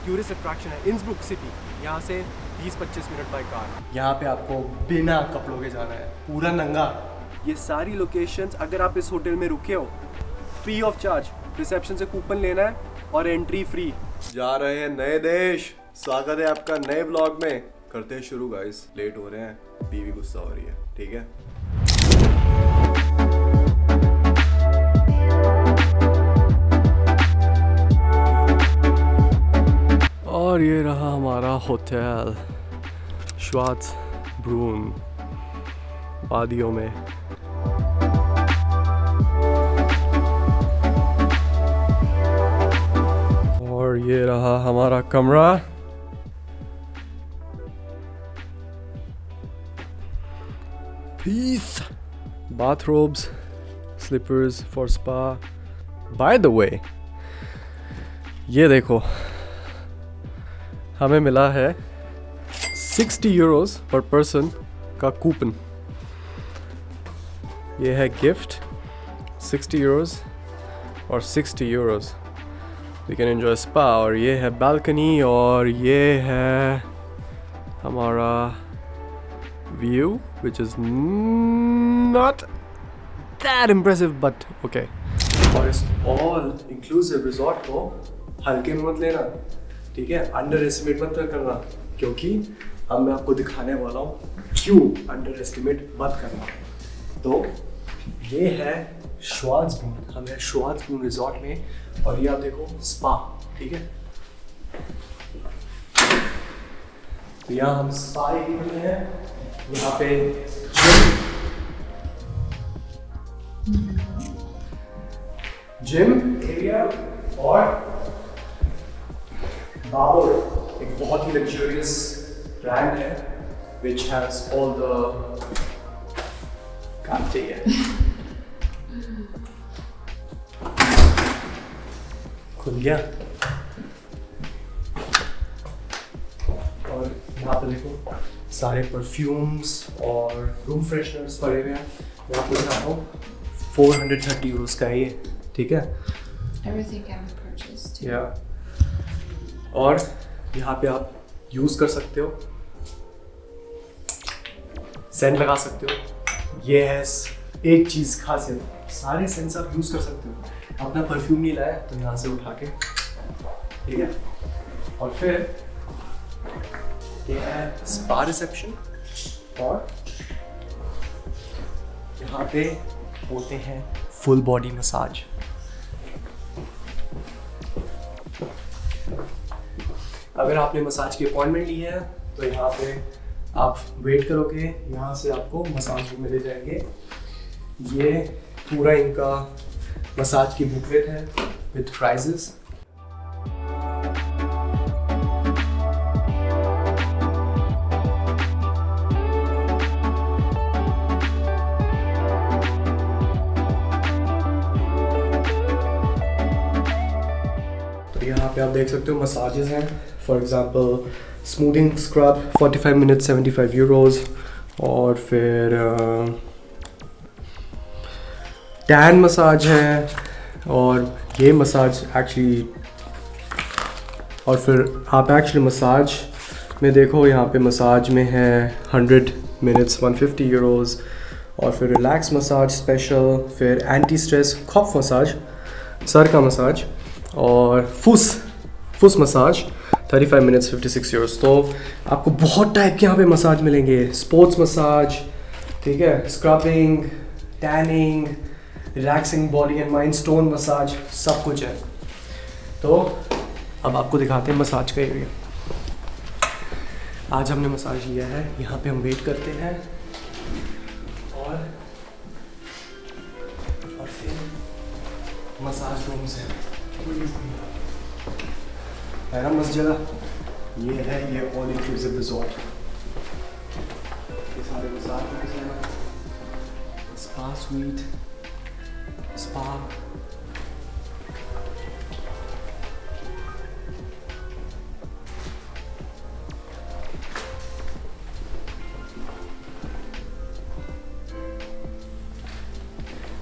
Tourist attraction है Innsbruck city, यहाँ से 20-25 मिनट बाय कार। यहाँ पे आपको बिना कपड़ों के जाना है, पूरा नंगा। ये सारी लोकेशंस अगर आप इस होटल में रुके हो, फ्री ऑफ चार्ज, रिसेप्शन से कूपन लेना है और एंट्री फ्री। जा रहे हैं नए देश। स्वागत है आपका नए व्लॉग में। करते हैं शुरू गाइस, लेट हो रहे हैं, बीवी गुस्सा हो रही है, ठीक है। और ये रहा हमारा होटल श्वार्ज़ब्रून वादियों में। और ये रहा हमारा कमरा। Peace. Bathrobes, slippers for spa. By the way, ये देखो, हमें मिला है 60 यूरोस पर पर्सन का कूपन। ये है गिफ्ट, 60 यूरोस और 60 euros. We can enjoy spa. और ये है बालकनी और ये है हमारा view, which is not that impressive but okay. और इस all inclusive resort को हल्के में मत लेना, ठीक है, अंडर एस्टिमेट मत करना, क्योंकि अब मैं आपको दिखाने वाला हूँ क्यों अंडर एस्टिमेट मत करना। तो ये है श्वार्ज़ब्रून, हम है श्वार्ज़ब्रून रिजॉर्ट में। और ये आप देखो स्पा, ठीक है, तो यहाँ हम स्पा एरिया में हैं। यहाँ पे जिम एरिया और बाबर, एक बहुत ही लग्जरियस ब्रांड है which has all the काम चाहिए। खुल गया। और यहाँ पे देखो सारे परफ्यूम्स और रूम फ्रेशनर्स पड़े हुए हैं। मैं आपको दिखाता हूँ, 430 यूरोस का है ये, ठीक है। Everything can be purchased. Yeah. और यहाँ पे आप यूज़ कर सकते हो, सेंट लगा सकते हो। ये है एक चीज़ खासियत, सारे सेंट्स आप यूज़ कर सकते हो। अपना परफ्यूम नहीं लाया तो यहाँ से उठा के, ठीक है। और फिर ये है स्पा रिसेप्शन और यहाँ पे होते हैं फुल बॉडी मसाज। अगर आपने मसाज की अपॉइंटमेंट ली है तो यहाँ पे आप वेट करोगे, यहाँ से आपको मसाज रूम में ले जाएंगे। ये पूरा इनका मसाज की बुकलेट है विद प्राइजेस। यहाँ पे आप देख सकते हो मसाजेस हैं, for example smoothing scrub 45 minute 75 Euros. और फिर टैन मसाज है, और ये मसाज एक्चुअली, और फिर आप एक्चुअली मसाज में देखो, यहाँ पे मसाज में है 100 मिनट्स 150 यूरोस। और फिर रिलैक्स मसाज स्पेशल, फिर एंटी स्ट्रेस कफ मसाज, सर का मसाज, और फुस मसाज 35 मिनट्स 56 यूरोस। तो आपको बहुत टाइप के यहाँ पे मसाज मिलेंगे, स्पोर्ट्स मसाज, ठीक है, scrubbing, tanning, relaxing body and mind, stone massage, सब कुछ है। तो अब आपको दिखाते हैं मसाज का एरिया। आज हमने मसाज लिया है, यहाँ पे हम वेट करते हैं और फिर मसाज रूम्स हैं, है ना मस्त जगह। ये है ये ऑल इंक्लूसिव रिजॉर्ट, ये सारे मसाज रूम्स हैं, spa sweet, spa,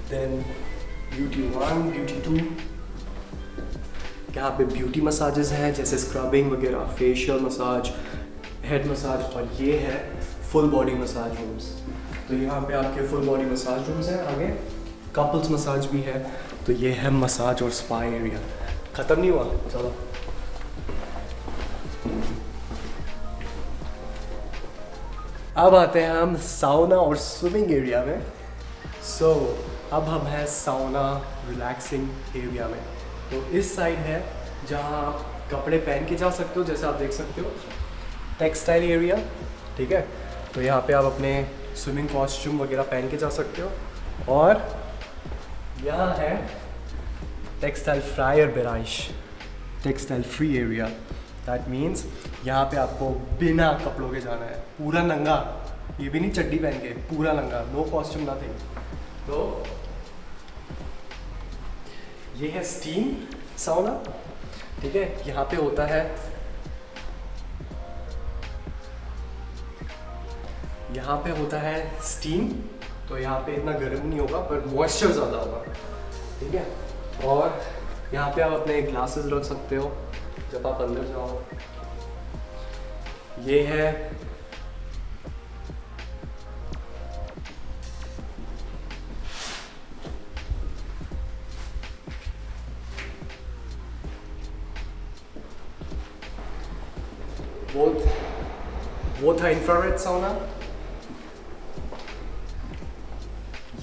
then duty 1, duty 2, यहाँ पे ब्यूटी मसाजेस हैं जैसे स्क्रबिंग वगैरह, फेशियल मसाज, हेड मसाज, और ये है फुल बॉडी मसाज रूम्स। तो यहाँ पे आपके फुल बॉडी मसाज रूम्स हैं। आगे कपल्स मसाज भी है। तो ये है मसाज और स्पा एरिया। ख़त्म नहीं हुआ, चलो। अब आते हैं हम साउना और स्विमिंग एरिया में। अब हम हैं साउना रिलैक्सिंग एरिया में। तो इस साइड है जहाँ आप कपड़े पहन के जा सकते हो, जैसे आप देख सकते हो, टेक्सटाइल एरिया, ठीक है। तो यहाँ पे आप अपने स्विमिंग कॉस्ट्यूम वगैरह पहन के जा सकते हो। और यहाँ है टेक्सटाइल फ्रायर बेराइश, textile free area. That means यहाँ पे आपको बिना कपड़ों के जाना है, पूरा नंगा, ये भी नहीं चड्डी पहन के, पूरा नंगा, नो कॉस्ट्यूम नथिंग। तो ये है स्टीम साउना, ठीक है। यहाँ पे होता है, यहाँ पे होता है स्टीम। तो यहाँ पे इतना गर्म नहीं होगा पर मॉइस्चर ज़्यादा होगा, ठीक है। और यहाँ पे आप अपने ग्लासेस रख सकते हो जब आप अंदर जाओ। ये है वो था इंफ्रारेड साउना।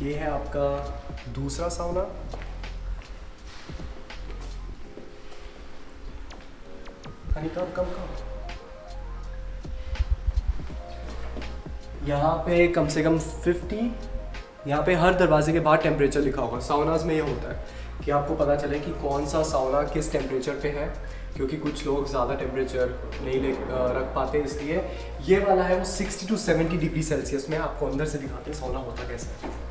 ये है आपका दूसरा साउना। कम यहाँ पे कम से कम 50, यहाँ पे हर दरवाजे के बाहर टेम्परेचर लिखा होगा। साउनाज में ये होता है कि आपको पता चले कि कौन सा साउना किस टेम्परेचर पे है, क्योंकि कुछ लोग ज़्यादा टेम्परेचर नहीं रख पाते, इसलिए ये वाला है वो 60 to 70 डिग्री सेल्सियस में। आपको अंदर से दिखाते हैं साउना होता कैसा है।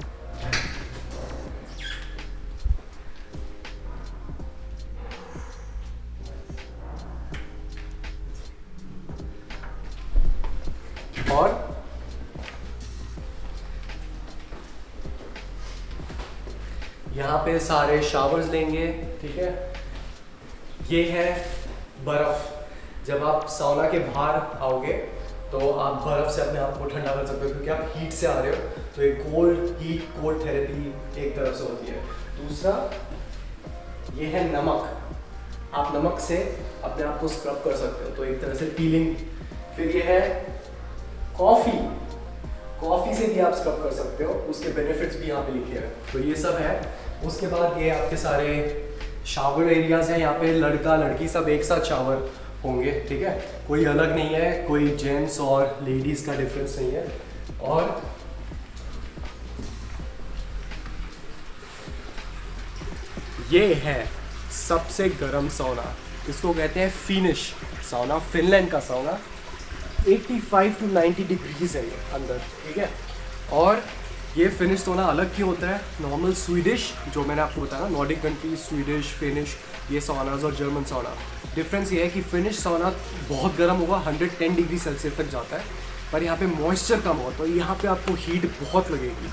और यहाँ पे सारे शावर्स लेंगे, ठीक है। ये है बर्फ़। जब आप साउना के बाहर आओगे तो आप बर्फ़ से अपने आप को ठंडा कर सकते हो, क्योंकि आप हीट से आ रहे हो। तो एक कोल्ड थेरेपी एक तरफ से होती है। दूसरा ये है नमक। आप नमक से अपने आप को स्क्रब कर सकते हो, तो एक तरह से पीलिंग। फिर ये है कॉफ़ी से भी आप स्क्रब कर सकते हो, उसके बेनिफिट्स भी यहाँ पे लिखे हैं। तो ये सब है। उसके बाद ये आपके सारे शावर एरियाज़ हैं। यहाँ पे लड़का लड़की सब एक साथ शावर होंगे, ठीक है। कोई अलग नहीं है, कोई जेंट्स और लेडीज़ का डिफरेंस नहीं है। और ये है सबसे गर्म साउना, इसको कहते हैं फिनिश साउना, फिनलैंड का साउना। 85 to 90 डिग्रीज है ये अंदर, ठीक है। और ये फिनिश साउना अलग क्यों होता है? नॉर्मल स्वीडिश, जो मैंने आपको बताया ना, नॉर्डिक कंट्री, स्वीडिश, फिनिश, ये साउनाज और जर्मन साउना, डिफरेंस ये है कि फिनिश साउना बहुत गर्म होगा, 110 डिग्री सेल्सियस तक जाता है, पर यहाँ पे मॉइस्चर कम हो, तो यहाँ पे आपको हीट बहुत लगेगी।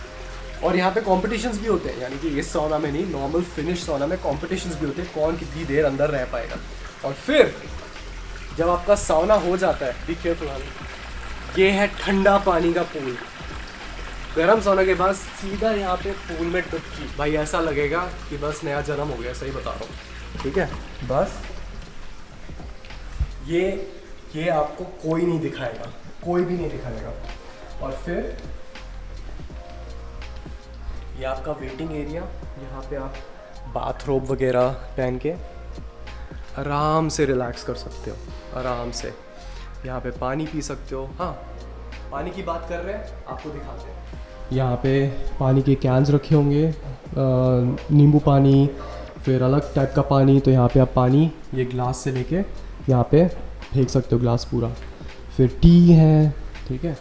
और यहाँ पे कॉम्पिटिशन्स भी होते हैं, यानी कि इस साउना में नहीं, नॉर्मल फिनिश साउना में कॉम्पिटिशन्स भी होते हैं, कौन कितनी देर अंदर रह पाएगा। और फिर जब आपका साउना हो जाता है, बी केयरफुल, ये है ठंडा पानी का पूल। गर्म साउना के बाद सीधा यहाँ पे पूल में डुबकी, भाई ऐसा लगेगा कि बस नया जन्म हो गया, सही बता रहा हूँ, ठीक है। बस ये आपको कोई नहीं दिखाएगा, कोई भी नहीं दिखाएगा। और फिर ये आपका वेटिंग एरिया, यहाँ पे आप बाथरोब वगैरह पहन के आराम से रिलैक्स कर सकते हो, आराम से। यहाँ पे पानी पी सकते हो। हाँ, पानी की बात कर रहे हैं, आपको दिखाते हैं। यहाँ पे पानी के कैंस रखे होंगे, नींबू पानी, फिर अलग टाइप का पानी। तो यहाँ पे आप पानी ये ग्लास से लेके यहाँ पे फेंक सकते हो, ग्लास पूरा। फिर टी है, ठीक है।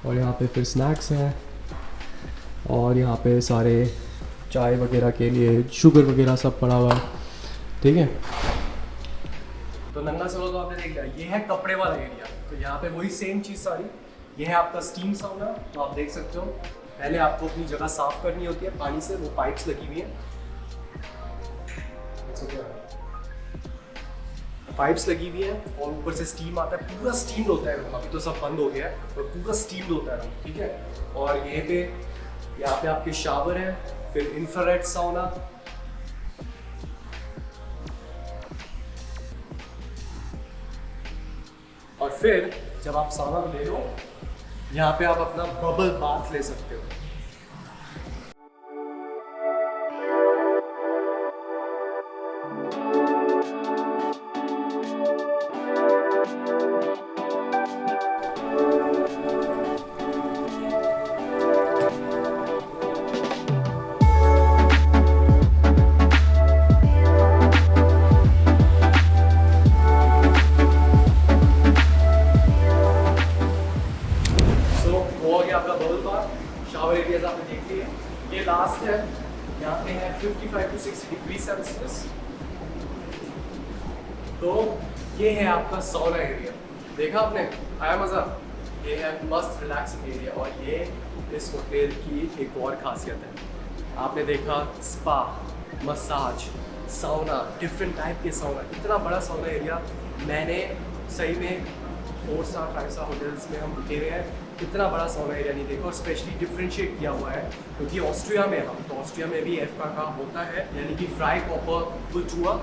और यहाँ पे फिर स्नैक्स हैं, और यहाँ पे सारे चाय वगैरह के लिए शुगर वगैरह सब पड़ा हुआ है, ठीक है। तो नंगा सरो तो आपने देख लिया। ये है कपड़े वाला एरिया, तो यहाँ पे वही सेम चीज़ सारी। ये है आपका स्टीम साउना, तो आप देख सकते हो। पहले आपको अपनी जगह साफ करनी होती है पानी से, वो पाइप्स लगी हुई है। पाइप्स लगी हुई हैं और ऊपर से स्टीम आता है, पूरा स्टीम्ड होता है रूम। अभी तो सब बंद हो गया है और पूरा स्टीम्ड होता है रूम, ठीक है। और यहाँ पे आपके शावर है, फिर इंफ्रारेड साउना, और फिर जब आप साउना ले लो, यहाँ पे आप अपना बबल बाथ ले सकते हो। आपका बबल बाथ, शावर एरियाज आपने देख लिए। ये लास्ट है, यहाँ पे है 55 to 60 डिग्री सेल्सियस। तो ये है आपका साउना एरिया, देखा आपने, आया मज़ा। ये है मस्त रिलैक्सिंग एरिया, और ये इस होटल की एक और खासियत है। आपने देखा स्पा, मसाज, साउना, डिफरेंट टाइप के साउना, इतना बड़ा साउना एरिया मैंने सही में 4 स्टार 5 स्टार होटल्स में हम रुके हुए हैं, इतना बड़ा साउना एरिया नहीं देखो। स्पेशली डिफ्रेंशिएट किया हुआ है क्योंकि ऑस्ट्रिया में हम, तो ऑस्ट्रिया में भी एफ का होता है, यानी कि फ्राई कॉपर कुछ हुआ,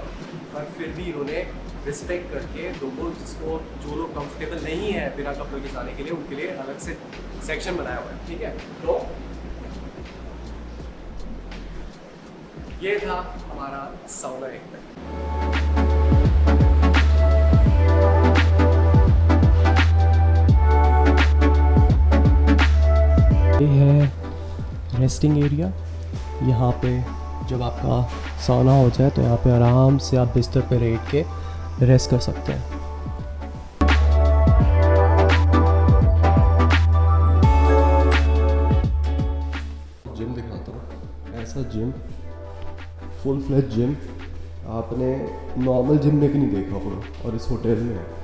पर फिर भी इन्होंने रिस्पेक्ट करके लोगों जिसको, जो लोग कंफर्टेबल नहीं है बिना कपड़ों के जाने के लिए, उनके लिए अलग से सेक्शन बनाया हुआ है, ठीक है। तो ये था हमारा साउना एरिया। ये है रेस्टिंग एरिया। यहाँ पे जब आपका साउना हो जाए तो यहाँ पे आराम से आप बिस्तर पे लेट के रेस्ट कर सकते हैं। जिम दिखाता हूँ, ऐसा जिम, फुल फ्लेज जिम आपने नॉर्मल जिम में भी नहीं देखा होगा, और इस होटल में है।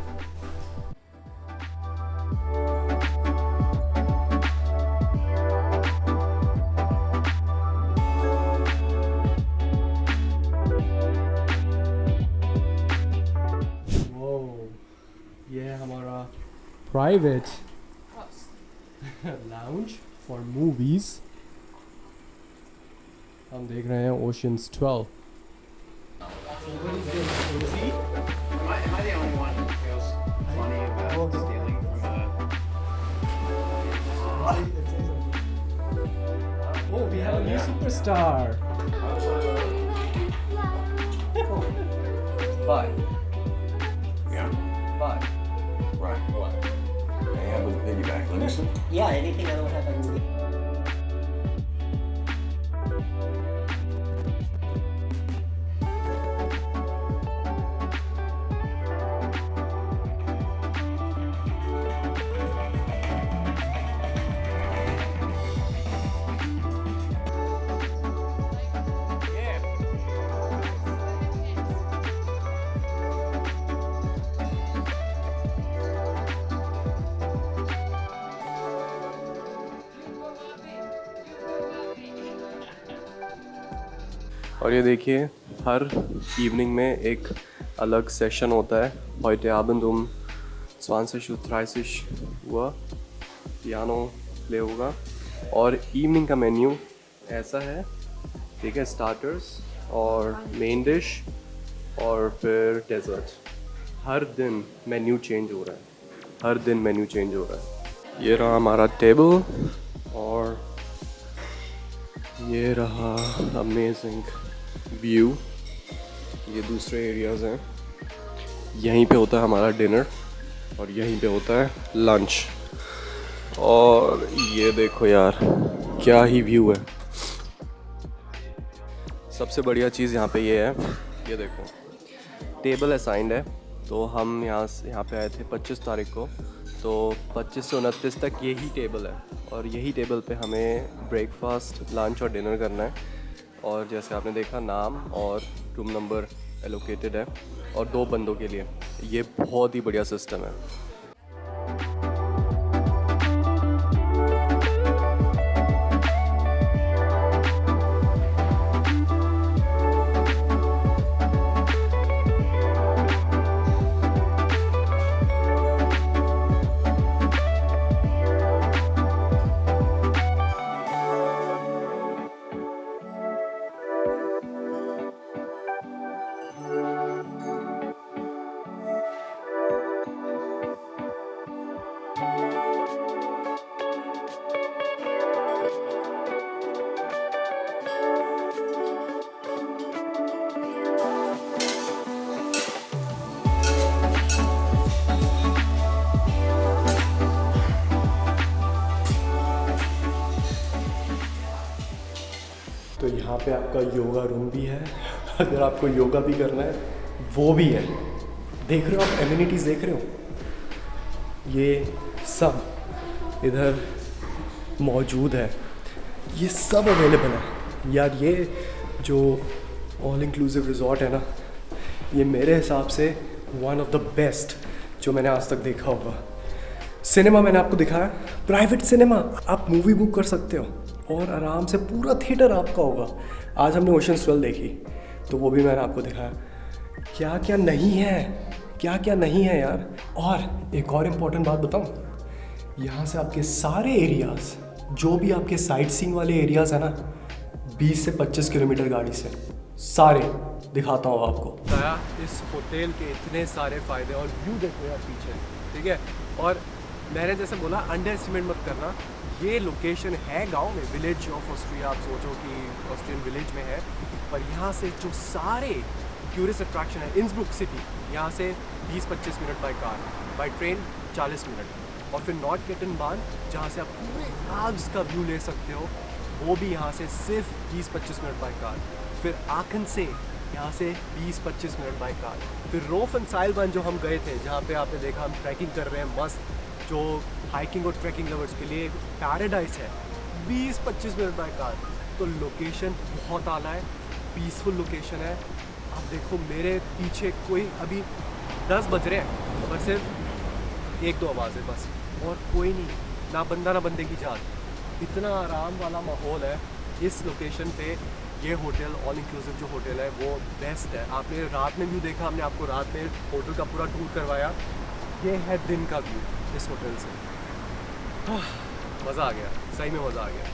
Private lounge for movies। हम देख रहे हैं Ocean's 12। Am I the only one who feels funny about stealing from a... Oh, we have a new superstar। Bye. Yeah? Bye. Right. What? Hey, I was piggyback. Let me see. Yeah, anything I don't have I can get. और ये देखिए, हर evening में एक अलग session होता है। heute Abend um 20:30 Uhr piano play होगा, और इवनिंग का मेन्यू ऐसा है, ठीक है। स्टार्टर्स और मेन डिश और फिर डेजर्ट। हर दिन मेन्यू चेंज हो रहा है, हर दिन मेन्यू चेंज हो रहा है। ये रहा हमारा टेबल, और ये रहा अमेजिंग व्यू। ये दूसरे एरियाज़ हैं, यहीं पे होता है हमारा डिनर और यहीं पे होता है लंच। और ये देखो यार, क्या ही व्यू है। सबसे बढ़िया चीज़ यहाँ पे ये है, ये देखो टेबल असाइंड है। तो हम यहाँ पे आए थे 25 तारीख को, तो 25 से 29 तक यही टेबल है, और यही टेबल पे हमें ब्रेकफास्ट, लंच और डिनर करना है। और जैसे आपने देखा, नाम और रूम नंबर एलोकेटेड है, और 2 बंदों के लिए। ये बहुत ही बढ़िया सिस्टम है। पे आपका योगा रूम भी है, अगर आपको योगा भी करना है वो भी है। देख रहे हो आप, एमिनिटीज़ देख रहे हो, ये सब इधर मौजूद है, ये सब अवेलेबल है यार। ये जो ऑल इंक्लूसिव रिजॉर्ट है ना, ये मेरे हिसाब से वन ऑफ द बेस्ट जो मैंने आज तक देखा होगा। सिनेमा मैंने आपको दिखाया, प्राइवेट सिनेमा, आप मूवी बुक कर सकते हो और आराम से पूरा थिएटर आपका होगा। आज हमने ओशंस 12 देखी तो वो भी मैंने आपको दिखाया। क्या क्या नहीं है, क्या क्या नहीं है यार। और एक और इम्पॉर्टेंट बात बताऊँ, यहाँ से आपके सारे एरियाज़, जो भी आपके साइट सीइंग वाले एरियाज़ है ना, 20 से 25 किलोमीटर गाड़ी से सारे दिखाता हूँ आपको। बताया इस होटल के इतने सारे फ़ायदे, और व्यू देखो यार पीछे, ठीक है। और मैंने जैसे बोला, अंडर एस्टिमेट मत करना, ये लोकेशन है गांव में, विलेज ऑफ ऑस्ट्रिया, आप सोचो कि ऑस्ट्रियन विलेज में है, पर यहाँ से जो सारे टूरिस्ट अट्रैक्शन है, इंसब्रुक सिटी, यहाँ से 20-25 minute by car, by train 40 minute, और फिर नॉर्डकेटनबान जहाँ से आप पूरे आल्प्स का व्यू ले सकते हो, वो भी यहाँ से सिर्फ 20-25 मिनट बाय कार। फिर आखन से यहाँ से 20-25 मिनट बाय कार। फिर रोफ एंड साइलबान जो हम गए थे, जहाँ पे आपने देखा हम ट्रैकिंग कर रहे हैं मस्त, जो हाइकिंग और ट्रैकिंग लवर्स के लिए पैराडाइज है, 20-25 मिनट बाय कार। तो लोकेशन बहुत आला है, पीसफुल लोकेशन है। आप देखो मेरे पीछे कोई, अभी 10 बज रहे हैं, पर सिर्फ 1-2 आवाज़ें बस, और कोई नहीं, ना बंदा ना बंदे की जान। इतना आराम वाला माहौल है इस लोकेशन पे। ये होटल ऑल इंक्लूसिव जो होटल है वो बेस्ट है। आपने रात में व्यू देखा, हमने आपको रात में होटल का पूरा टूर करवाया। ये है दिन का व्यू इस होटल से। मज़ा आ गया, सही में मज़ा आ गया।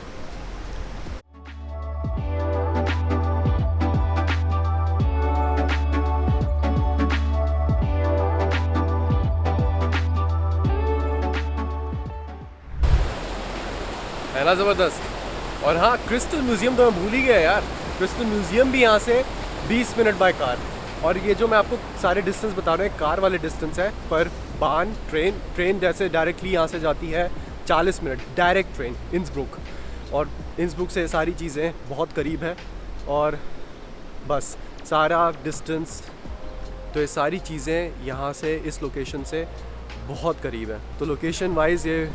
है ना ज़बरदस्त। और हाँ, क्रिस्टल म्यूज़ियम तो मैं भूल ही गया यार। क्रिस्टल म्यूज़ियम भी यहाँ से 20 मिनट बाय कार। और ये जो मैं आपको सारे डिस्टेंस बता रहा हूँ, कार वाले डिस्टेंस है, पर बान ट्रेन जैसे डायरेक्टली यहाँ से जाती है 40 मिनट डायरेक्ट ट्रेन इंसब्रुक। और इंसब्रुक से सारी चीज़ें बहुत करीब है, और बस सारा डिस्टेंस, तो ये सारी चीज़ें यहाँ से इस लोकेशन से बहुत करीब है। तो लोकेशन वाइज ये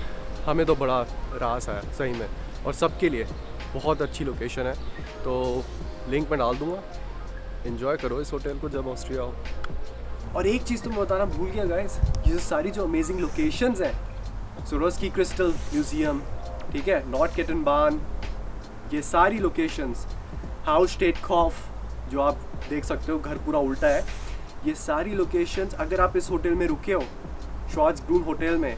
हमें तो बड़ा रास है सही में, और सबके लिए बहुत अच्छी लोकेशन है। तो लिंक मैं डाल दूँगा, एंजॉय करो इस होटल को जब ऑस्ट्रिया हो। और एक चीज़ तो मैं बताना भूल गया गाइस, ये सारी जो अमेजिंग लोकेशंस हैं, सोरोस्की क्रिस्टल म्यूज़ियम, ठीक है, नॉर्डकेटनबान, ये सारी लोकेशंस, हाउसस्टेडकॉफ जो आप देख सकते हो, घर पूरा उल्टा है, ये सारी लोकेशंस अगर आप इस होटल में रुके हो, श्वार्ज़ब्रून होटल में,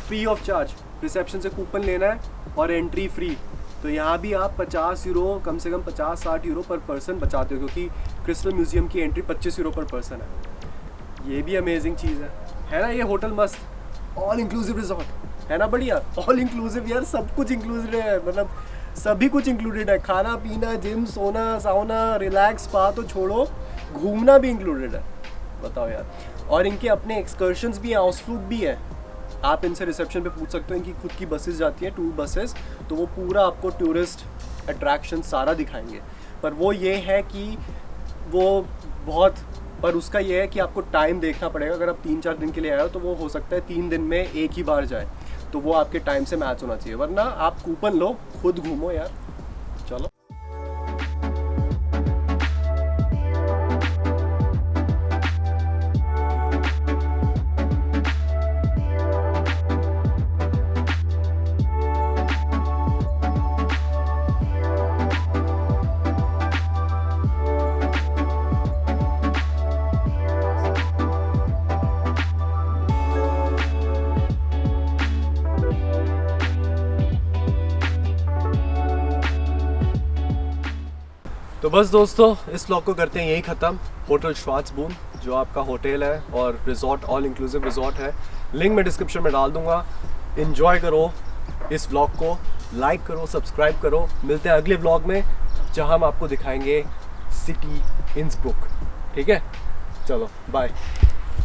फ्री ऑफ चार्ज, रिसेप्शन से कूपन लेना है और एंट्री फ्री। तो यहाँ भी आप 50 यूरो, कम से कम 50-60 यूरो पर पर्सन बचाते हो, क्योंकि क्रिस्टल म्यूज़ियम की एंट्री 25 यूरो पर पर्सन है। ये भी अमेजिंग चीज़ है ना। ये होटल मस्त, ऑल इंक्लूसिव रिजॉर्ट है ना, बढ़िया ऑल इंक्लूसिव यार, सब कुछ इंक्लूसिव है, मतलब सभी कुछ इंक्लूडेड है, खाना पीना, जिम, सोना, साउना, रिलैक्स, स्पा तो छोड़ो, घूमना भी इंक्लूडेड है, बताओ यार। और इनके अपने एक्सकर्शंस भी हैं, आउसफ्लूग भी है। आप इनसे रिसेप्शन पे पूछ सकते हो, इनकी खुद की बसेस जाती हैं, टूर बसेस, तो वो पूरा आपको टूरिस्ट अट्रैक्शन सारा दिखाएंगे। पर वो ये है कि वो बहुत, पर उसका ये है कि आपको टाइम देखना पड़ेगा। अगर आप 3-4 दिन के लिए आए हो तो वो हो सकता है 3 दिन में एक ही बार जाए, तो वो आपके टाइम से मैच होना चाहिए, वरना आप कूपन लो, खुद घूमो यार। चलो तो बस दोस्तों, इस व्लॉग को करते हैं यही ख़त्म। होटल श्वार्ज़ब्रून जो आपका होटल है और रिजॉर्ट, ऑल इंक्लूसिव रिजॉर्ट है, लिंक मैं डिस्क्रिप्शन में डाल दूंगा। एंजॉय करो इस व्लॉग को, लाइक करो, सब्सक्राइब करो। मिलते हैं अगले व्लॉग में, जहां हम आपको दिखाएंगे सिटी इंसब्रुक। ठीक है, चलो बाय।